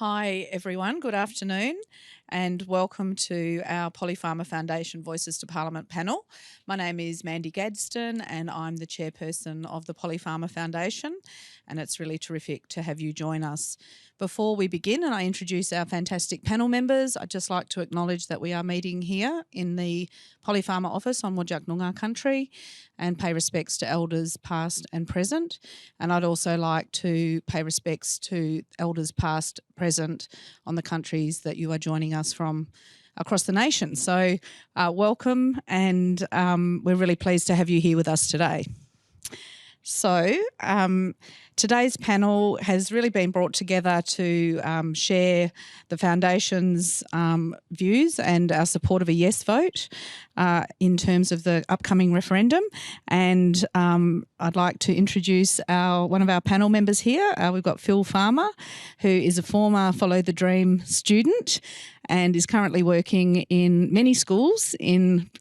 Hi everyone, good afternoon and welcome to our Farmer Foundation Voices to Parliament panel. My name is Mandy Gadsdon and I'm the chairperson of the Farmer Foundation, and it's really terrific to have you join us. Before we begin and I introduce our fantastic panel members, I'd just like to acknowledge that we are meeting here in the Farmer office on Whadjuk Noongar country and pay respects to elders past and present. And I'd also like to pay respects to elders past, present on the countries that you are joining us from across the nation. So welcome, and we're really pleased to have you here with us today. So today's panel has really been brought together to share the Foundation's views and our support of a yes vote in terms of the upcoming referendum. And I'd like to introduce one of our panel members here. We've got Phil Farmer, who is a former Follow the Dream student and is currently working in many schools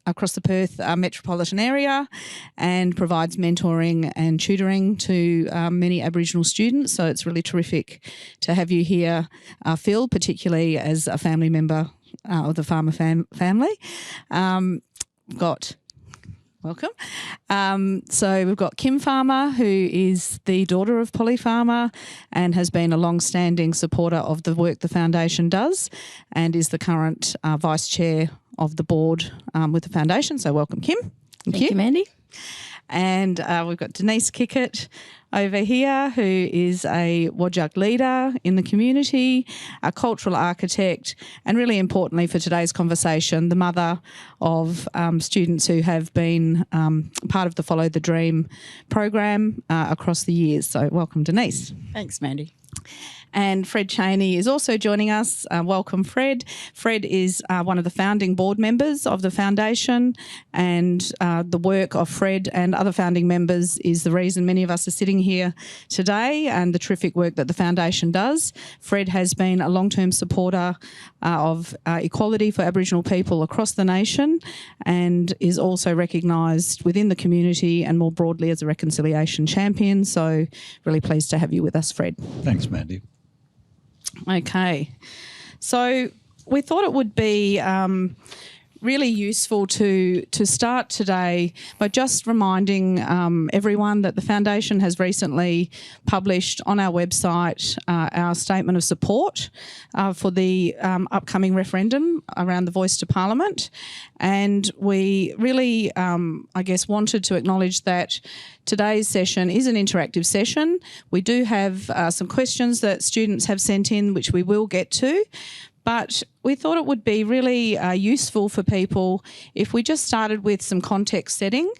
across the Perth metropolitan area and provides mentoring and tutoring to many Aboriginal students. So it's really terrific to have you here, Phil, particularly as a family member of the Farmer family. Welcome. So we've got Kim Farmer, who is the daughter of Polly Farmer and has been a long-standing supporter of the work the Foundation does and is the current Vice Chair of the board with the Foundation. So welcome, Kim. Thank you, Mandy. And we've got Denice Kickett over here, who is a Whadjuk leader in the community, a cultural architect, and really importantly for today's conversation, the mother of students who have been part of the Follow the Dream program across the years. So welcome, Denice. Thanks, Mandy. And Fred Chaney is also joining us. Welcome, Fred. Fred is one of the founding board members of the Foundation, and the work of Fred and other founding members is the reason many of us are sitting here today and the terrific work that the Foundation does. Fred has been a long-term supporter of equality for Aboriginal people across the nation and is also recognised within the community and more broadly as a reconciliation champion. So really pleased to have you with us, Fred. Thanks, Mandy. Okay, so we thought it would be really useful to start today by just reminding everyone that the Foundation has recently published on our website our statement of support for the upcoming referendum around the voice to Parliament. And we really, wanted to acknowledge that today's session is an interactive session. We do have some questions that students have sent in, which we will get to. But we thought it would be really useful for people if we just started with some context setting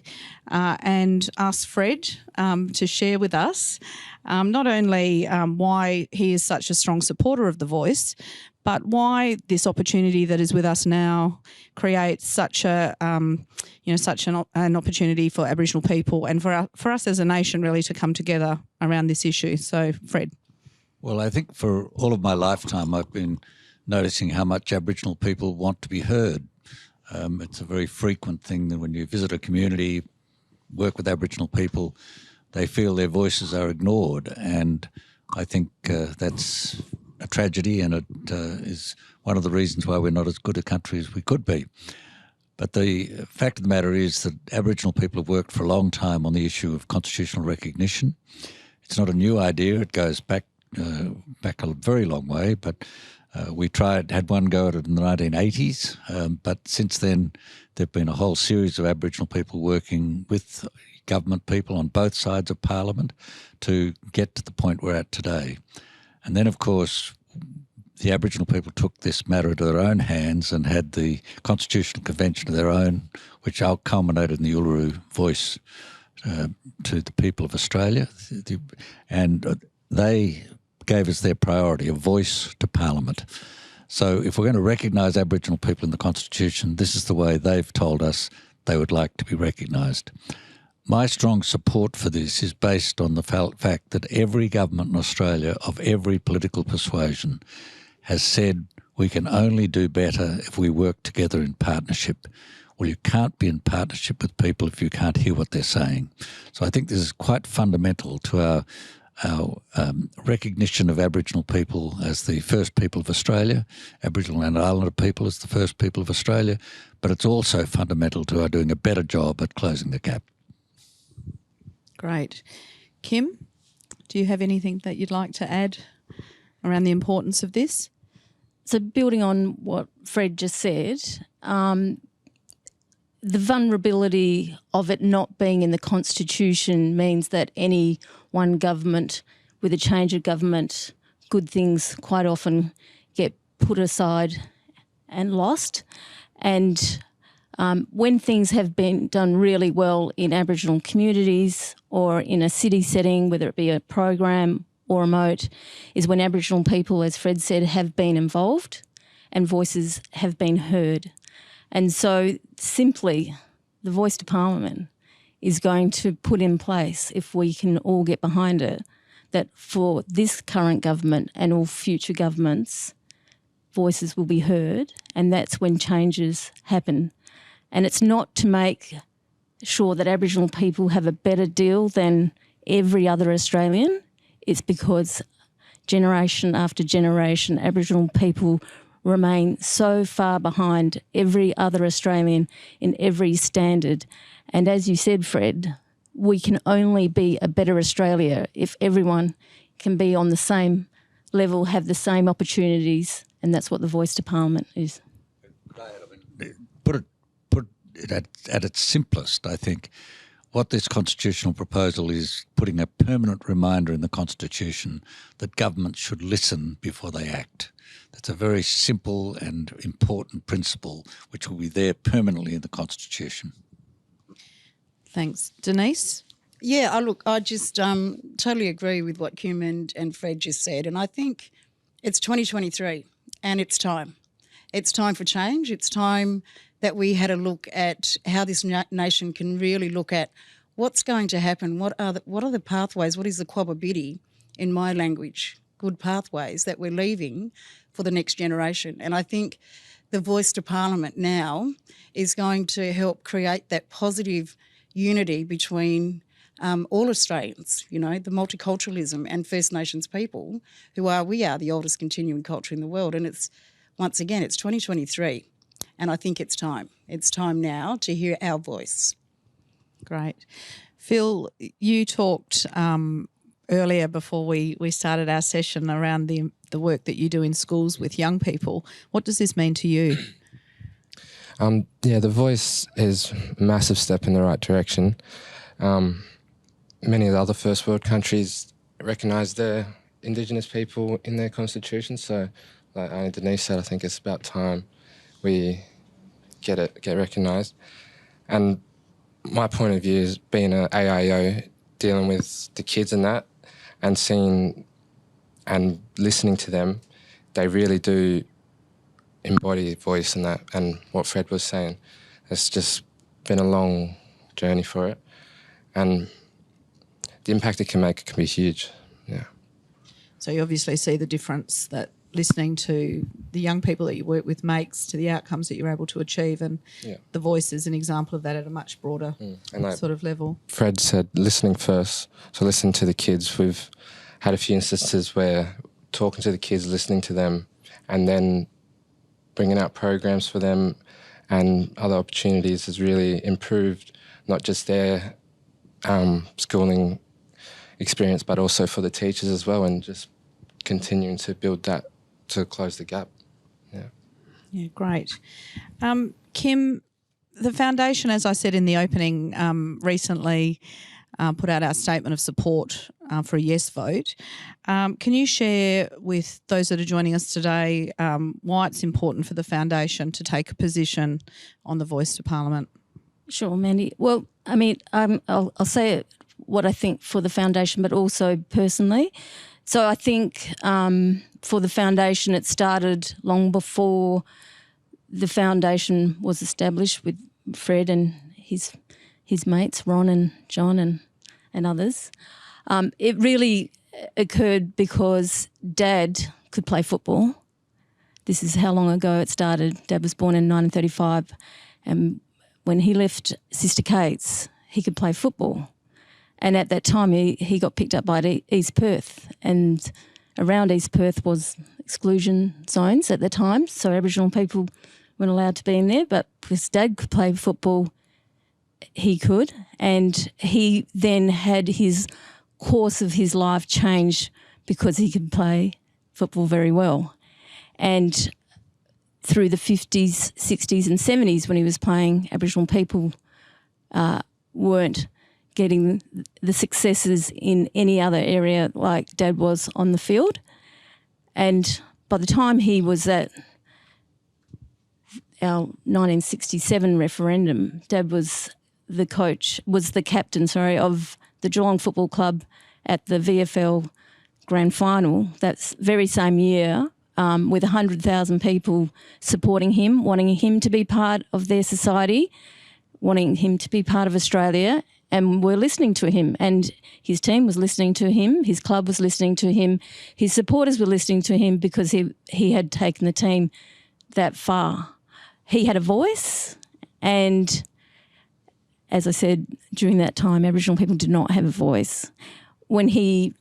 and asked Fred to share with us not only why he is such a strong supporter of the voice, but why this opportunity that is with us now creates such an opportunity for Aboriginal people and for us as a nation really to come together around this issue. So, Fred. Well, I think for all of my lifetime I've been noticing how much Aboriginal people want to be heard. It's a very frequent thing that when you visit a community, work with Aboriginal people, they feel their voices are ignored, and I think that's a tragedy, and it is one of the reasons why we're not as good a country as we could be. But the fact of the matter is that Aboriginal people have worked for a long time on the issue of constitutional recognition. It's not a new idea. It goes back a very long way, but we had one go at it in the 1980s, but since then there have been a whole series of Aboriginal people working with government people on both sides of Parliament to get to the point we're at today. And then, of course, the Aboriginal people took this matter into their own hands and had the Constitutional Convention of their own, which culminated in the Uluru Voice to the people of Australia. And they gave us their priority, a voice to Parliament. So if we're going to recognise Aboriginal people in the Constitution, this is the way they've told us they would like to be recognised. My strong support for this is based on the fact that every government in Australia of every political persuasion has said we can only do better if we work together in partnership. Well, you can't be in partnership with people if you can't hear what they're saying. So I think this is quite fundamental to our our recognition of Aboriginal people as the first people of Australia, Aboriginal and Islander people as the first people of Australia, but it's also fundamental to our doing a better job at closing the gap. Great. Kim, do you have anything that you'd like to add around the importance of this? So building on what Fred just said, the vulnerability of it not being in the Constitution means that any one government, with a change of government, good things quite often get put aside and lost. And when things have been done really well in Aboriginal communities or in a city setting, whether it be a program or remote, is when Aboriginal people, as Fred said, have been involved and voices have been heard. And so simply the voice to Parliament is going to put in place, if we can all get behind it, that for this current government and all future governments, voices will be heard, and that's when changes happen. And it's not to make sure that Aboriginal people have a better deal than every other Australian. It's because generation after generation, Aboriginal people remain so far behind every other Australian in every standard. And as you said, Fred, we can only be a better Australia if everyone can be on the same level, have the same opportunities, and that's what the voice to Parliament is. Put it at its simplest, I think. What this constitutional proposal is putting a permanent reminder in the Constitution that governments should listen before they act. That's a very simple and important principle which will be there permanently in the Constitution. Thanks. Denice? Yeah, I just totally agree with what Kim and Fred just said, and I think it's 2023 and it's time. It's time for change. It's time that we had a look at how this nation can really look at what's going to happen, what are the pathways, what is the quababidi, in my language, good pathways that we're leaving for the next generation. And I think the voice to Parliament now is going to help create that positive unity between all Australians, you know, the multiculturalism and First Nations people we are the oldest continuing culture in the world. And once again, it's 2023. And I think it's time. It's time now to hear our voice. Great. Phil, you talked earlier before we started our session around the work that you do in schools with young people. What does this mean to you? The voice is a massive step in the right direction. Many of the other first world countries recognise their Indigenous people in their constitution. So, like Denice said, I think it's about time we get recognised. And my point of view is being an AIO, dealing with the kids and that, and seeing and listening to them, they really do embody voice and that. And what Fred was saying, it's just been a long journey for it. And the impact it can make can be huge, yeah. So you obviously see the difference that listening to the young people that you work with makes to the outcomes that you're able to achieve, and the voice is an example of that at a much broader sort of level. Fred said listening first, so listen to the kids. We've had a few instances where talking to the kids, listening to them, and then bringing out programs for them and other opportunities has really improved not just their schooling experience but also for the teachers as well, and just continuing to build that to close the gap. Yeah, great. Kim, the foundation, as I said in the opening, recently put out our statement of support for a yes vote. Can you share with those that are joining us today why it's important for the foundation to take a position on the voice to Parliament? Sure, Mandy. Well, I mean, I'll say what I think for the foundation, but also personally. So I think for the foundation, it started long before the foundation was established with Fred and his mates, Ron and John and others. It really occurred because Dad could play football. This is how long ago it started. Dad was born in 1935, and when he left Sister Kate's, he could play football. And at that time, he got picked up by East Perth, and around East Perth was exclusion zones at the time, so Aboriginal people weren't allowed to be in there, but because Dad could play football, he could. And he then had his course of his life change because he could play football very well. And through the 50s, 60s and 70s when he was playing, Aboriginal people weren't getting the successes in any other area like Dad was on the field. And by the time he was at our 1967 referendum, Dad was the captain of the Geelong Football Club at the VFL Grand Final. That's very same year, with 100,000 people supporting him, wanting him to be part of their society, wanting him to be part of Australia, and were listening to him. And his team was listening to him, his club was listening to him, his supporters were listening to him because he had taken the team that far. He had a voice, and as I said, during that time, Aboriginal people did not have a voice. When he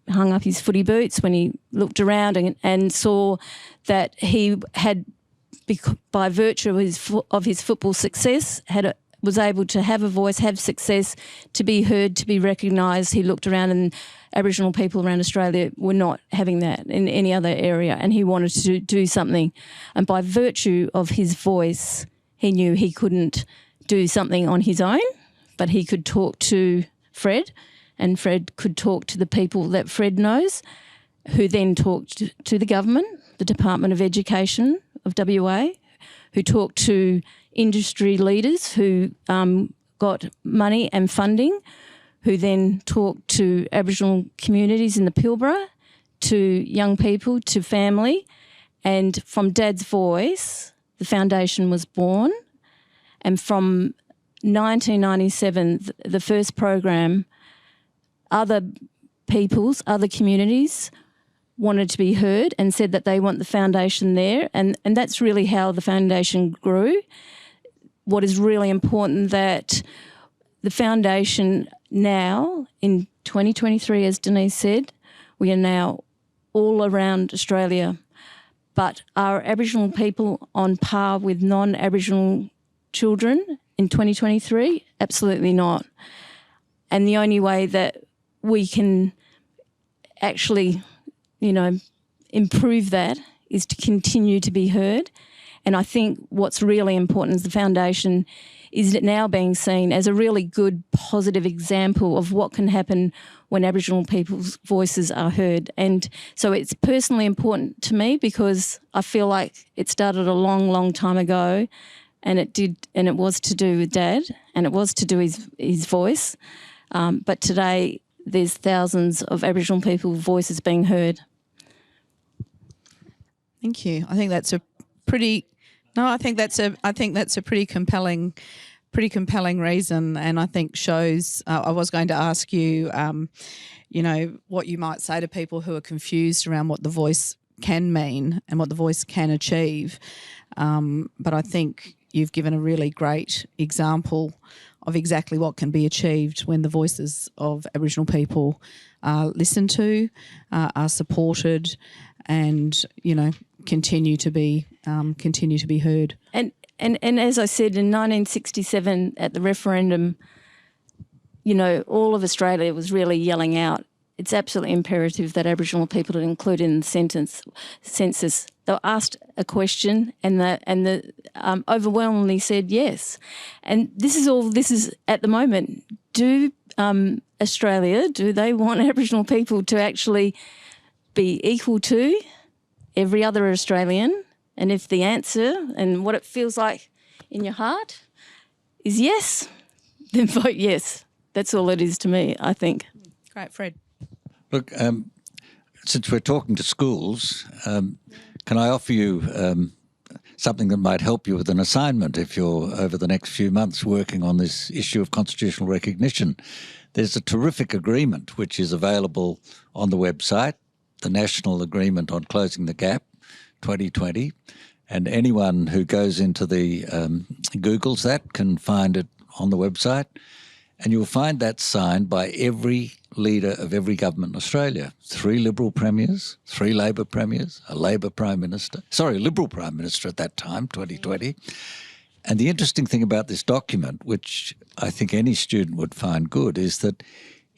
hung up his footy boots, when he looked around and saw that he had, by virtue of his football success, was able to have a voice, have success, to be heard, to be recognised. He looked around and Aboriginal people around Australia were not having that in any other area, and he wanted to do something. And by virtue of his voice, he knew he couldn't do something on his own, but he could talk to Fred, and Fred could talk to the people that Fred knows, who then talked to the government, the Department of Education of WA, who talked to industry leaders who got money and funding, who then talked to Aboriginal communities in the Pilbara, to young people, to family. And from Dad's voice, the foundation was born. And from 1997, the first program, other peoples, other communities wanted to be heard and said that they want the foundation there. And that's really how the foundation grew. What is really important, that the foundation now, in 2023, as Denice said, we are now all around Australia. But are Aboriginal people on par with non-Aboriginal children in 2023? Absolutely not. And the only way that we can actually, improve that is to continue to be heard. And I think what's really important is the foundation is now being seen as a really good, positive example of what can happen when Aboriginal people's voices are heard. And so it's personally important to me because I feel like it started a long, long time ago, and it was to do with Dad, and it was to do his voice. But today there's thousands of Aboriginal people's voices being heard. Thank you. I think that's a pretty pretty compelling reason, and I think shows. I was going to ask you, what you might say to people who are confused around what the voice can mean and what the voice can achieve. But I think you've given a really great example of exactly what can be achieved when the voices of Aboriginal people are listened to, are supported, and continue to be heard. And as I said, in 1967 at the referendum, all of Australia was really yelling out, it's absolutely imperative that Aboriginal people are included in the census. They were asked a question, and the overwhelmingly said yes. And this is at the moment. Do Australia, do they want Aboriginal people to actually be equal to every other Australian? And if the answer and what it feels like in your heart is yes, then vote yes. That's all it is to me, I think. Great, Fred. Look, since we're talking to schools, can I offer you something that might help you with an assignment if you're over the next few months working on this issue of constitutional recognition? There's a terrific agreement which is available on the website, the National Agreement on Closing the Gap 2020, and anyone who goes into the Googles that can find it on the website. And you'll find that signed by every leader of every government in Australia. 3 Liberal premiers, 3 Labor premiers, a Labor Prime Minister, Liberal Prime Minister at that time, 2020. And the interesting thing about this document, which I think any student would find good, is that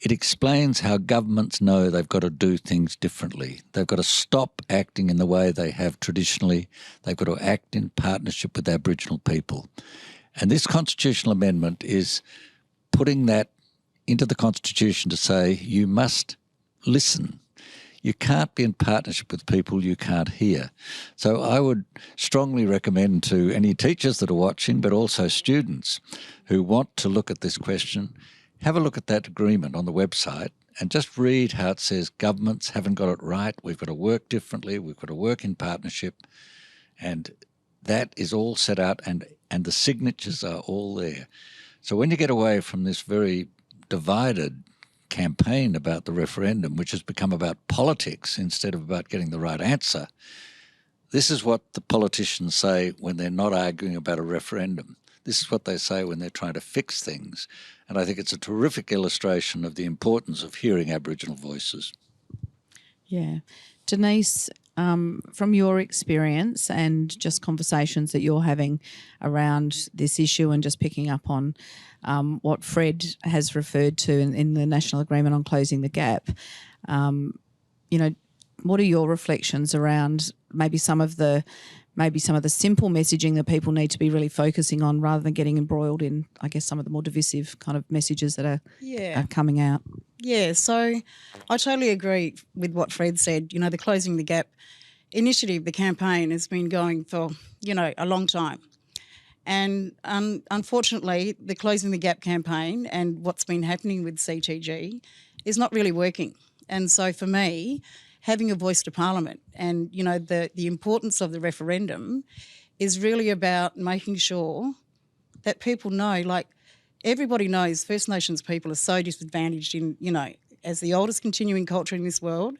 it explains how governments know they've got to do things differently. They've got to stop acting in the way they have traditionally. They've got to act in partnership with Aboriginal people. And this constitutional amendment is putting that into the Constitution to say you must listen. You can't be in partnership with people you can't hear. So I would strongly recommend to any teachers that are watching, but also students who want to look at this question, have a look at that agreement on the website and just read how it says governments haven't got it right, we've got to work differently, we've got to work in partnership, and that is all set out and the signatures are all there. So when you get away from this very divided campaign about the referendum, which has become about politics instead of about getting the right answer, this is what the politicians say when they're not arguing about a referendum. This is what they say when they're trying to fix things. And I think it's a terrific illustration of the importance of hearing Aboriginal voices. Yeah. Denice, from your experience and just conversations that you're having around this issue and just picking up on what Fred has referred to in the National Agreement on Closing the Gap, what are your reflections around maybe some of the simple messaging that people need to be really focusing on rather than getting embroiled in, I guess, some of the more divisive kind of messages that are coming out? Yeah, so I totally agree with what Fred said. The Closing the Gap initiative, the campaign, has been going for, a long time. And unfortunately, the Closing the Gap campaign and what's been happening with CTG is not really working. And so for me, having a voice to Parliament and, the importance of the referendum is really about making sure that people know, like everybody knows First Nations people are so disadvantaged in, as the oldest continuing culture in this world,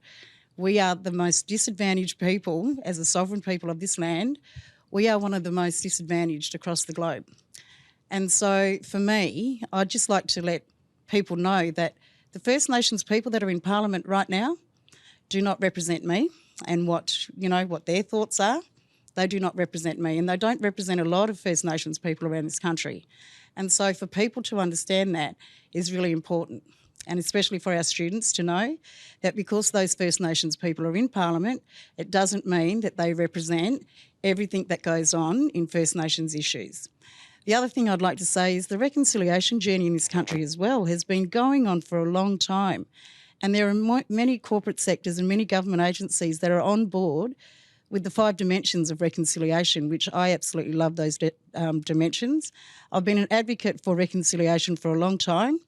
we are the most disadvantaged people as a sovereign people of this land. We are one of the most disadvantaged across the globe. And so for me, I'd just like to let people know that the First Nations people that are in Parliament right now do not represent me and what their thoughts are. They do not represent me, and they don't represent a lot of First Nations people around this country. And so for people to understand that is really important, and especially for our students to know that because those First Nations people are in Parliament, it doesn't mean that they represent everything that goes on in First Nations issues. The other thing I'd like to say is the reconciliation journey in this country as well has been going on for a long time. And there are many corporate sectors and many government agencies that are on board with the 5 dimensions of reconciliation, which I absolutely love those dimensions. I've been an advocate for reconciliation for a long time.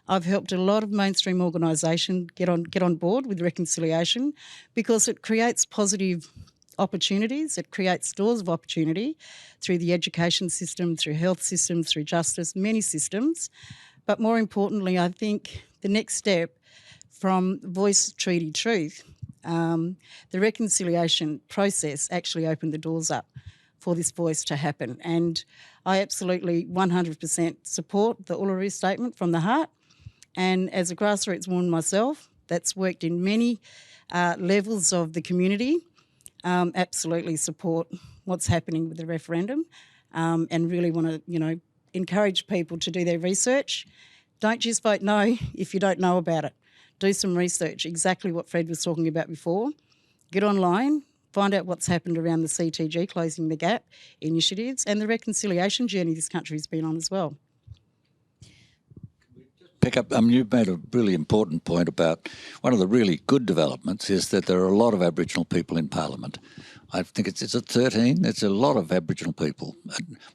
I've helped a lot of mainstream organisations get on board with reconciliation because it creates positive opportunities, it creates doors of opportunity through the education system, through health systems, through justice, many systems. But more importantly, I think the next step from Voice Treaty Truth, the reconciliation process actually opened the doors up for this voice to happen. And I absolutely 100% support the Uluru Statement from the heart. And as a grassroots woman myself, that's worked in many levels of the community, absolutely support what's happening with the referendum and really want to, encourage people to do their research. Don't just vote no if you don't know about it. Do some research, exactly what Fred was talking about before. Get online, find out what's happened around the CTG, Closing the Gap initiatives, and the reconciliation journey this country's been on as well. Pick up, you've made a really important point about one of the really good developments is that there are a lot of Aboriginal people in Parliament. I think it's at 13. It's a lot of Aboriginal people,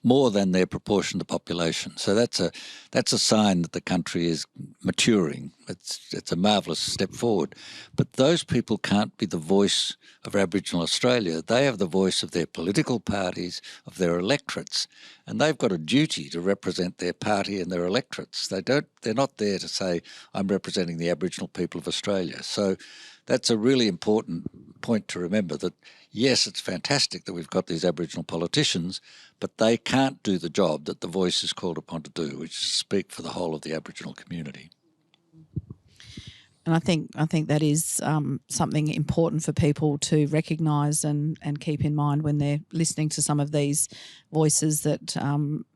more than their proportion to the population. So that's a sign that the country is maturing. It's a marvellous step forward. But those people can't be the voice of Aboriginal Australia. They have the voice of their political parties, of their electorates, and they've got a duty to represent their party and their electorates. They're not there to say, I'm representing the Aboriginal people of Australia. So that's a really important point to remember, that yes, it's fantastic that we've got these Aboriginal politicians, but they can't do the job that the voice is called upon to do, which is speak for the whole of the Aboriginal community. And I think that is something important for people to recognise and keep in mind when they're listening to some of these voices that,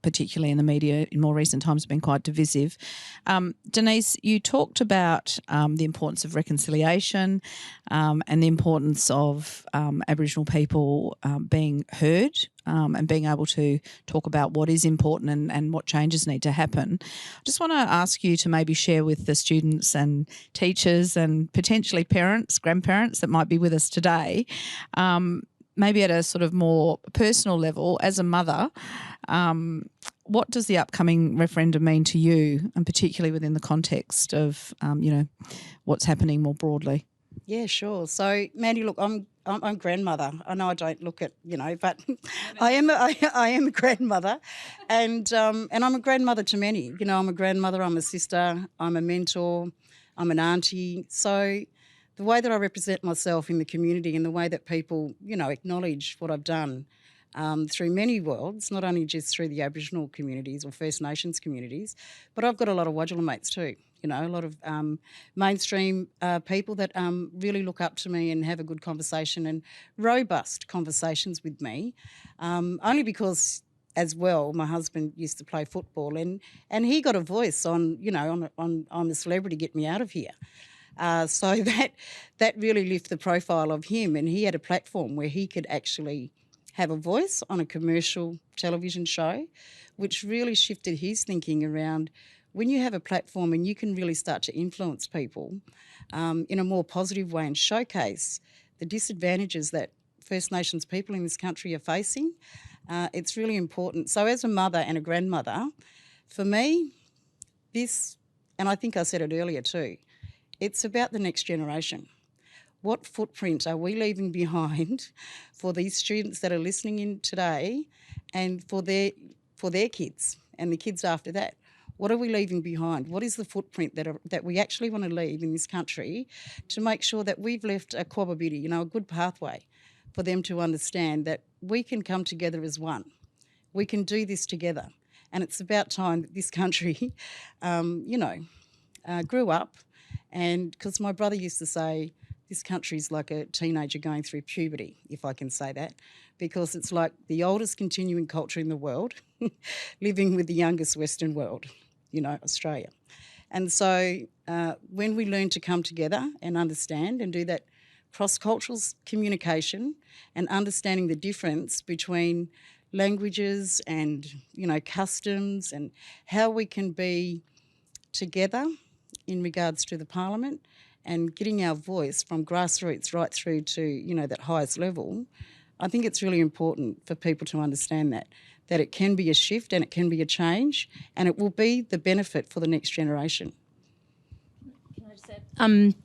particularly in the media in more recent times, have been quite divisive. Denice, you talked about the importance of reconciliation and the importance of Aboriginal people being heard and being able to talk about what is important and what changes need to happen. I just want to ask you to maybe share with the students and teachers and potentially parents, grandparents that might be with us today, maybe at a sort of more personal level, as a mother, what does the upcoming referendum mean to you, and particularly within the context of, what's happening more broadly? Yeah, sure. So, Mandy, look, I'm grandmother. I know I don't look it, but I am a grandmother, and I'm a grandmother to many. I'm a grandmother. I'm a sister. I'm a mentor. I'm an auntie. So, the way that I represent myself in the community and the way that people, acknowledge what I've done through many worlds, not only just through the Aboriginal communities or First Nations communities, but I've got a lot of Wadjala mates too. A lot of mainstream people that really look up to me and have a good conversation and robust conversations with me, only because, as well, my husband used to play football and he got a voice on, I'm a celebrity, get me out of here. So that really lifted the profile of him, and he had a platform where he could actually have a voice on a commercial television show, which really shifted his thinking around when you have a platform and you can really start to influence people in a more positive way and showcase the disadvantages that First Nations people in this country are facing, it's really important. So as a mother and a grandmother, for me, this, and I think I said it earlier too, it's about the next generation. What footprint are we leaving behind for these students that are listening in today and for their kids and the kids after that? What are we leaving behind? What is the footprint that we actually want to leave in this country to make sure that we've left a quababidi, a good pathway for them to understand that we can come together as one. We can do this together. And it's about time that this country, grew up. And because my brother used to say, this country's like a teenager going through puberty, if I can say that, because it's like the oldest continuing culture in the world living with the youngest Western world, Australia. And so when we learn to come together and understand and do that cross-cultural communication and understanding the difference between languages and, customs and how we can be together in regards to the Parliament and getting our voice from grassroots right through to, that highest level, I think it's really important for people to understand that it can be a shift and it can be a change and it will be the benefit for the next generation. Can I just add?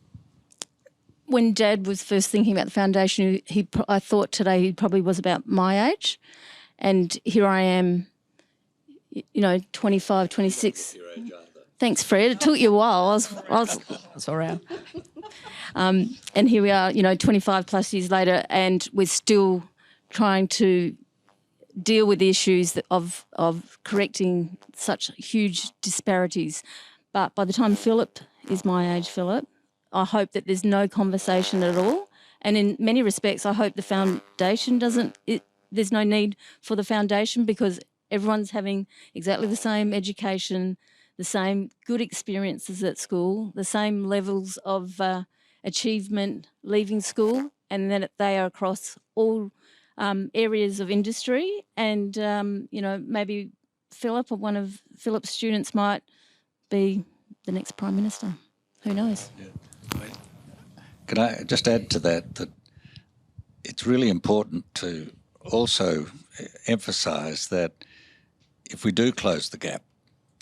When Dad was first thinking about the foundation, I thought today he probably was about my age, and here I am, 25, 26. Thanks, Fred. It took you a while. I was That's all right. and here we are, 25 plus years later, and we're still trying to deal with the issues of correcting such huge disparities. But by the time Philip is my age, I hope that there's no conversation at all. And in many respects, I hope the foundation there's no need for the foundation because everyone's having exactly the same education, the same good experiences at school, the same levels of achievement leaving school, and that they are across all areas of industry. And, maybe Philip or one of Philip's students might be the next Prime Minister. Who knows? Yeah. Can I just add to that it's really important to also emphasise that if we do close the gap,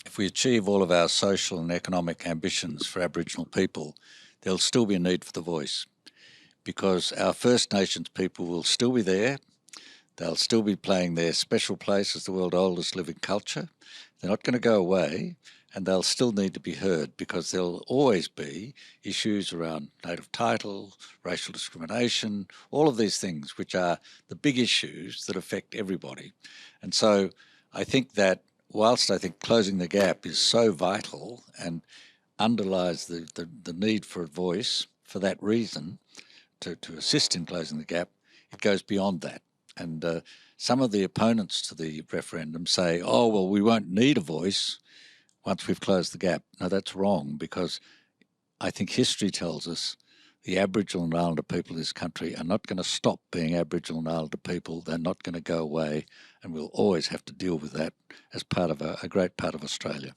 if we achieve all of our social and economic ambitions for Aboriginal people, there'll still be a need for the voice because our First Nations people will still be there. They'll still be playing their special place as the world's oldest living culture. They're not going to go away. and they'll still need to be heard because there'll always be issues around native title, racial discrimination, all of these things which are the big issues that affect everybody. And so I think that whilst I think closing the gap is so vital and underlies the need for a voice for that reason, to assist in closing the gap, it goes beyond that. And some of the opponents to the referendum say, oh, well, we won't need a voice once we've closed the gap. No, that's wrong, because I think history tells us the Aboriginal and Islander people in this country are not going to stop being Aboriginal and Islander people. They're not going to go away, and we'll always have to deal with that as part of a great part of Australia.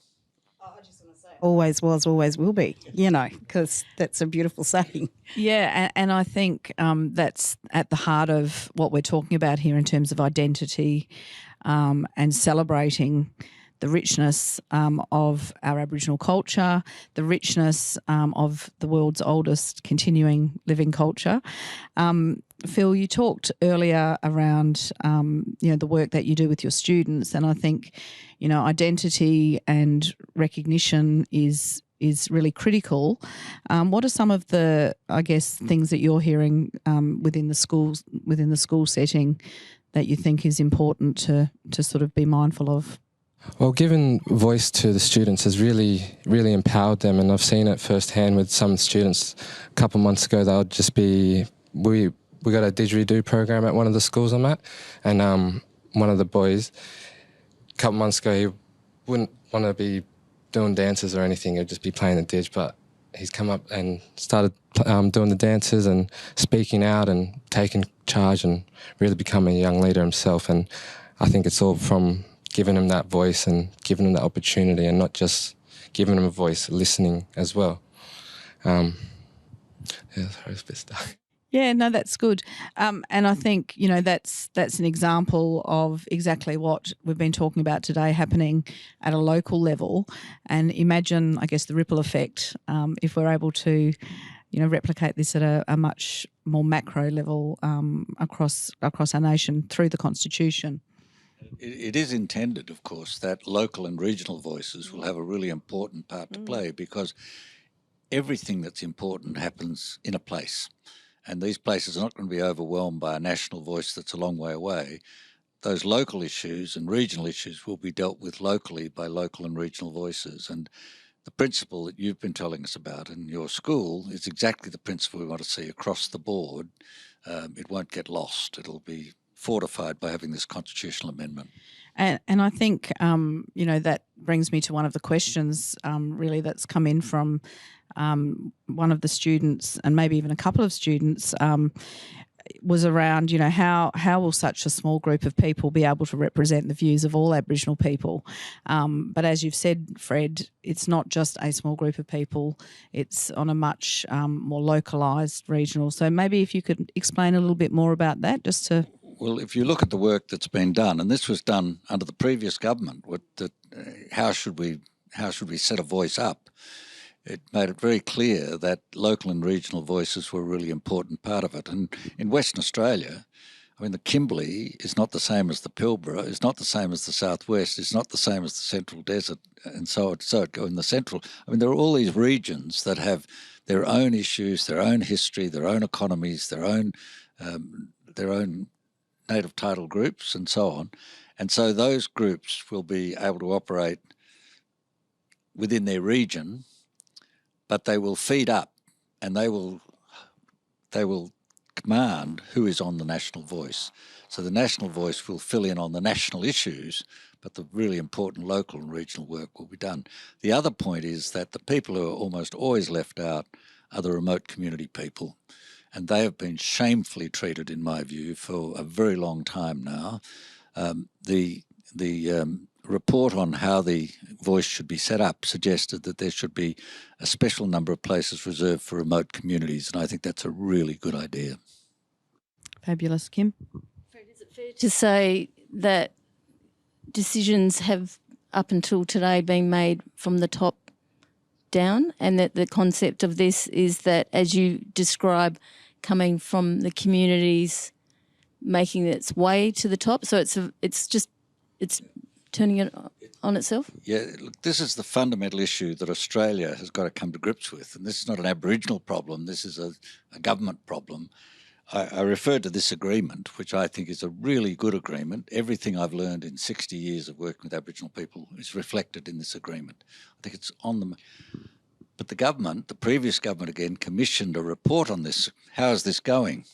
Always was, always will be, because that's a beautiful saying. Yeah, and I think that's at the heart of what we're talking about here in terms of identity and celebrating the richness of our Aboriginal culture, the richness of the world's oldest continuing living culture. Phil, you talked earlier around the work that you do with your students, and I think identity and recognition is really critical. What are some of the, I guess, things that you're hearing within the school setting that you think is important to sort of be mindful of? Well, giving voice to the students has really, really empowered them, and I've seen it firsthand with some students. A couple of months ago, they'll just be we got a didgeridoo program at one of the schools I'm at, and one of the boys, a couple of months ago, he wouldn't want to be doing dances or anything; he'd just be playing the didge. But he's come up and started doing the dances and speaking out and taking charge and really becoming a young leader himself. And I think it's all from giving him that voice and giving him that opportunity, and not just giving him a voice, listening as well. Sorry, it's a bit stuck. Yeah, no, that's good. And I think, that's an example of exactly what we've been talking about today happening at a local level. And imagine, I guess, the ripple effect if we're able to, replicate this at a much more macro level across our nation through the Constitution. It is intended, of course, that local and regional voices will have a really important part to play, because everything that's important happens in a place. And these places are not going to be overwhelmed by a national voice that's a long way away. Those local issues and regional issues will be dealt with locally by local and regional voices. And the principle that you've been telling us about in your school is exactly the principle we want to see across the board. It won't get lost. It'll be fortified by having this constitutional amendment. And I think, that brings me to one of the questions really that's come in from one of the students, and maybe even a couple of students, was around, how will such a small group of people be able to represent the views of all Aboriginal people? But as you've said, Fred, it's not just a small group of people. It's on a much more localised regional. So maybe if you could explain a little bit more about that, just to... Well, if you look at the work that's been done, and this was done under the previous government, how should we set a voice up? It made it very clear that local and regional voices were a really important part of it. And in Western Australia, the Kimberley is not the same as the Pilbara, it's not the same as the Southwest, it's not the same as the Central Desert, and so it goes in the Central. There are all these regions that have their own issues, their own history, their own economies, their own native title groups and so on. And so those groups will be able to operate within their region, but they will feed up and they will command who is on the national voice. So the national voice will fill in on the national issues, but the really important local and regional work will be done. The other point is that the people who are almost always left out are the remote community people. And they have been shamefully treated, in my view, for a very long time now. The report on how the voice should be set up suggested that there should be a special number of places reserved for remote communities, and I think that's a really good idea. Fabulous. Kim? Fred, is it fair to say that decisions have, up until today, been made from the top down, and that the concept of this is that, as you describe, coming from the communities, making its way to the top? So it's turning it on itself? Yeah, look, this is the fundamental issue that Australia has got to come to grips with. And this is not an Aboriginal problem, this is a government problem. I referred to this agreement, which I think is a really good agreement. Everything I've learned in 60 years of working with Aboriginal people is reflected in this agreement. I think it's on them. But the government, the previous government again, commissioned a report on this. How is this going?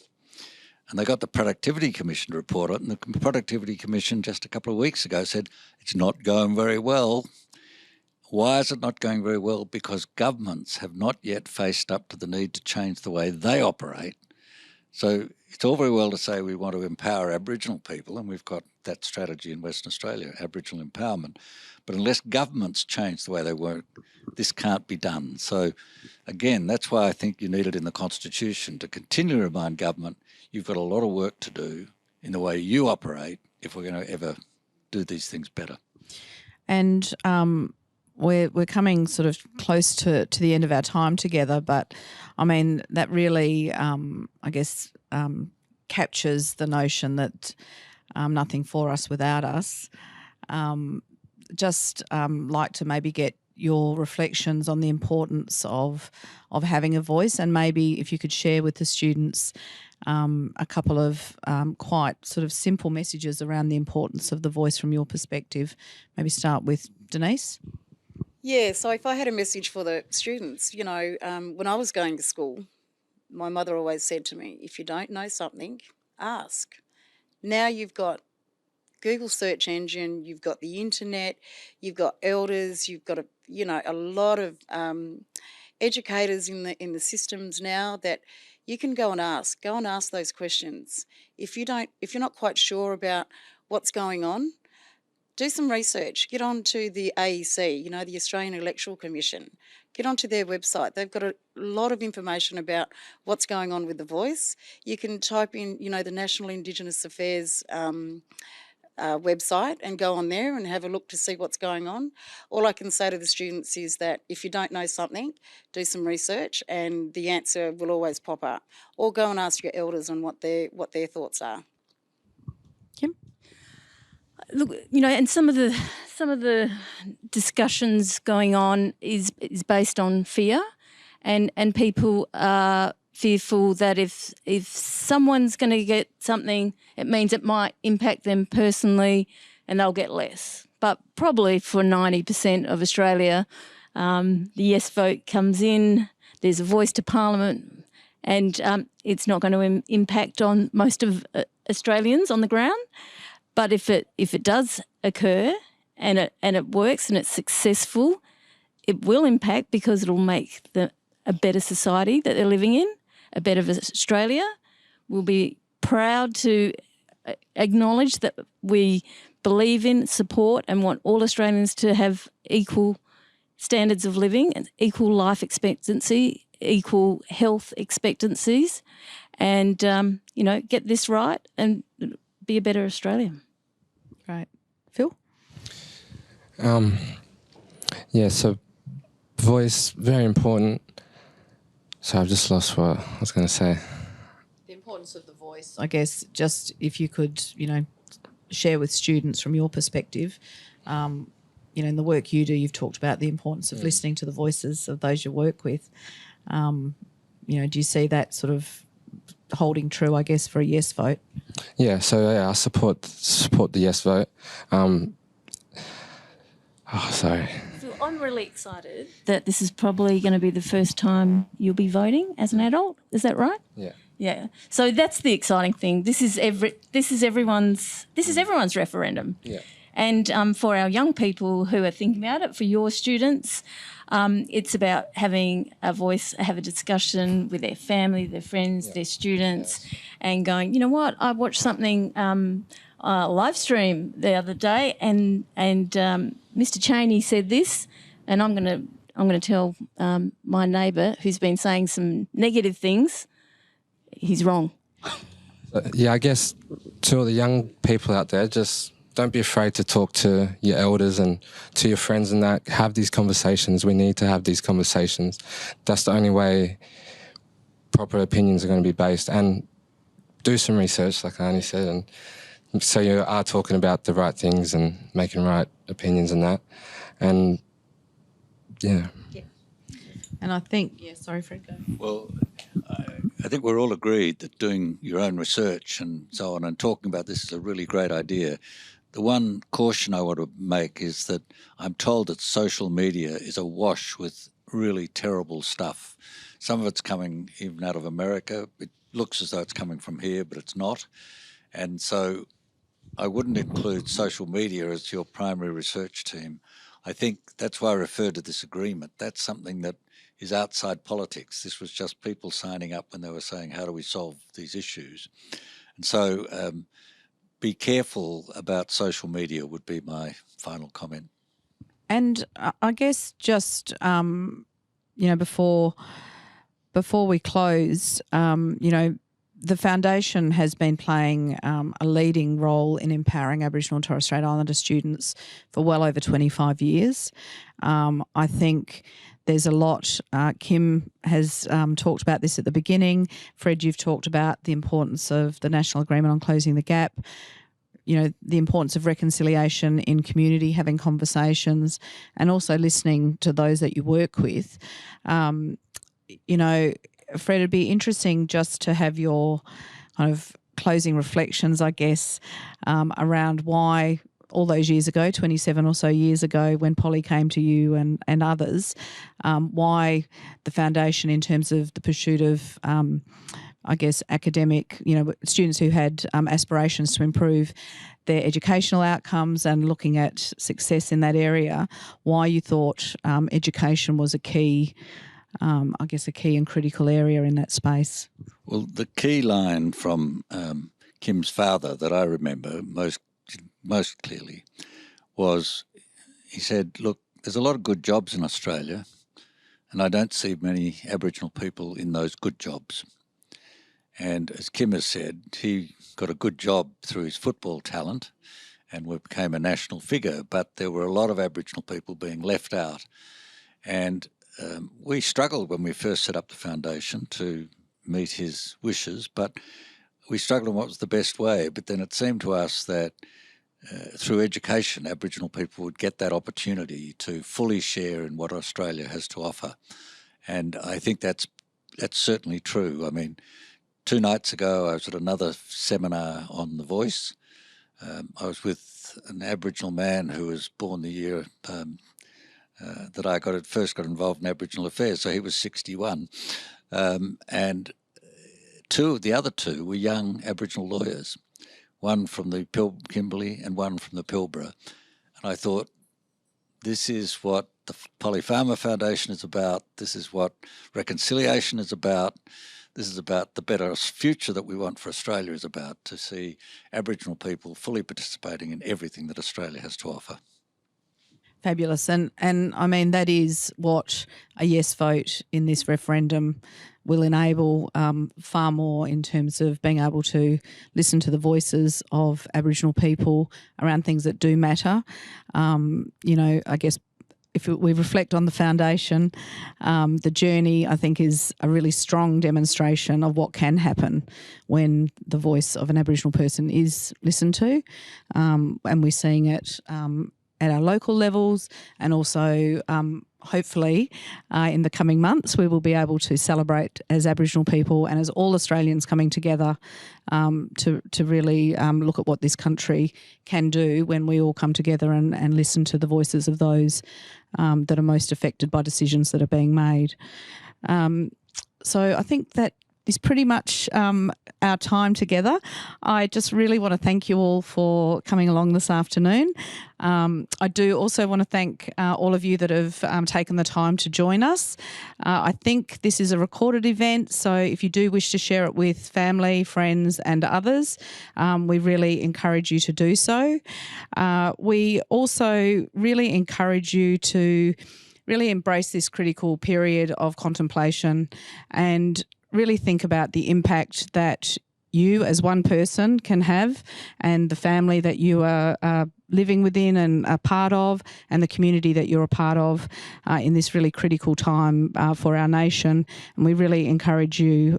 And they got the Productivity Commission to report it, and the Productivity Commission just a couple of weeks ago said it's not going very well. Why is it not going very well? Because governments have not yet faced up to the need to change the way they operate. So it's all very well to say we want to empower Aboriginal people, and we've got that strategy in Western Australia, Aboriginal empowerment. But unless governments change the way they work, this can't be done. So again, that's why I think you need it in the Constitution to continually remind government you've got a lot of work to do in the way you operate if we're going to ever do these things better. And we're coming sort of close to the end of our time together, but I mean that really I guess captures the notion that nothing for us without us. Just like to maybe get your reflections on the importance of having a voice, and maybe if you could share with the students a couple of quite sort of simple messages around the importance of the voice from your perspective. Maybe start with Denice. Yeah, so if I had a message for the students, you know, when I was going to school, my mother always said to me, if you don't know something, ask. Now you've got Google search engine, you've got the internet, you've got elders, you've got a lot of educators in the systems now that you can go and ask those questions. If you're not quite sure about what's going on, do some research. Get onto the AEC, the Australian Electoral Commission. Get onto their website. They've got a lot of information about what's going on with the voice. You can type in, the National Indigenous Affairs website and go on there and have a look to see what's going on. All I can say to the students is that if you don't know something, do some research and the answer will always pop up. Or go and ask your elders on what their thoughts are. Kim? Look, and some of the discussions going on is based on fear, and people are fearful that if someone's going to get something, it means it might impact them personally and they'll get less. But probably for 90% of Australia, the yes vote comes in, there's a voice to Parliament, and it's not going to impact on most of Australians on the ground. But if it does occur and it works and it's successful, it will impact because it'll make a better society that they're living in, a better Australia. We'll be proud to acknowledge that we believe in, support and want all Australians to have equal standards of living, and equal life expectancy, equal health expectancies, and, get this right and be a better Australia. Right. Phil? So voice, very important. So I've just lost what I was going to say. The importance of the voice, I guess, just if you could, share with students from your perspective, in the work you do, you've talked about the importance of listening to the voices of those you work with. Do you see that sort of holding true, I guess, for a yes vote? Yeah, I support the yes vote. Sorry. So I'm really excited that this is probably going to be the first time you'll be voting as an adult. Is that right? Yeah. Yeah. So that's the exciting thing. This is everyone's referendum. Yeah. And for our young people who are thinking about it, for your students, it's about having a voice, have a discussion with their family, their friends, their students, and going, you know what, I watched something Livestream the other day, and Mr. Chaney said this, and I'm gonna tell my neighbour who's been saying some negative things, he's wrong. I guess to all the young people out there, just don't be afraid to talk to your elders and to your friends and that. Have these conversations. We need to have these conversations. That's the only way proper opinions are going to be based. And do some research, like Arnie said, and so you are talking about the right things and making right opinions and that. And, yeah. And I think, sorry, Fred, go. Well, I think we're all agreed that doing your own research and so on and talking about this is a really great idea. The one caution I want to make is that I'm told that social media is awash with really terrible stuff. Some of it's coming even out of America. It looks as though it's coming from here, but it's not. And so I wouldn't include social media as your primary research team. I think that's why I referred to this agreement. That's something that is outside politics. This was just people signing up when they were saying, how do we solve these issues? And so be careful about social media would be my final comment. And I guess just, before we close, the foundation has been playing a leading role in empowering Aboriginal and Torres Strait Islander students for well over 25 years. I think there's a lot. Kim has talked about this at the beginning. Fred, you've talked about the importance of the National Agreement on Closing the Gap, the importance of reconciliation in community, having conversations, and also listening to those that you work with. Fred, it'd be interesting just to have your kind of closing reflections, I guess, around why all those years ago, 27 or so years ago, when Polly came to you and others, why the foundation in terms of the pursuit of, academic, students who had aspirations to improve their educational outcomes and looking at success in that area, why you thought education was a key and critical area in that space. Well, the key line from Kim's father that I remember most clearly was, he said, look, there's a lot of good jobs in Australia and I don't see many Aboriginal people in those good jobs. And as Kim has said, he got a good job through his football talent and became a national figure, but there were a lot of Aboriginal people being left out. And we struggled when we first set up the foundation to meet his wishes, but we struggled on what was the best way. But then it seemed to us that through education, Aboriginal people would get that opportunity to fully share in what Australia has to offer. And I think that's certainly true. I mean, 2 nights ago, I was at another seminar on The Voice. I was with an Aboriginal man who was born the year that I first got involved in Aboriginal affairs, so he was 61. And the other two were young Aboriginal lawyers, one from the Kimberley and one from the Pilbara. And I thought, this is what the Polly Farmer Foundation is about. This is what reconciliation is about. This is about the better future that we want for Australia is about, to see Aboriginal people fully participating in everything that Australia has to offer. Fabulous. And I mean, that is what a yes vote in this referendum will enable far more in terms of being able to listen to the voices of Aboriginal people around things that do matter. I guess if we reflect on the foundation, the journey, I think, is a really strong demonstration of what can happen when the voice of an Aboriginal person is listened to. And we're seeing it at our local levels, and also hopefully in the coming months we will be able to celebrate as Aboriginal people and as all Australians coming together to really look at what this country can do when we all come together and listen to the voices of those that are most affected by decisions that are being made. So I think that is pretty much our time together. I just really want to thank you all for coming along this afternoon. I do also want to thank all of you that have taken the time to join us. I think this is a recorded event, so if you do wish to share it with family, friends and others, we really encourage you to do so. We also really encourage you to really embrace this critical period of contemplation and really think about the impact that you as one person can have and the family that you are living within and a part of, and the community that you're a part of in this really critical time for our nation. And we really encourage you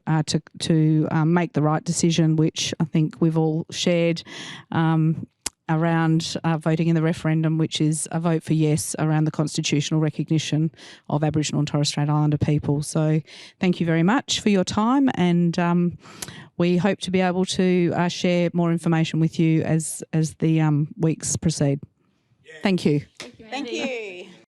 to make the right decision, which I think we've all shared around voting in the referendum, which is a vote for yes around the constitutional recognition of Aboriginal and Torres Strait Islander people. So thank you very much for your time, and we hope to be able to share more information with you as the weeks proceed. Yeah. Thank you. Thank you.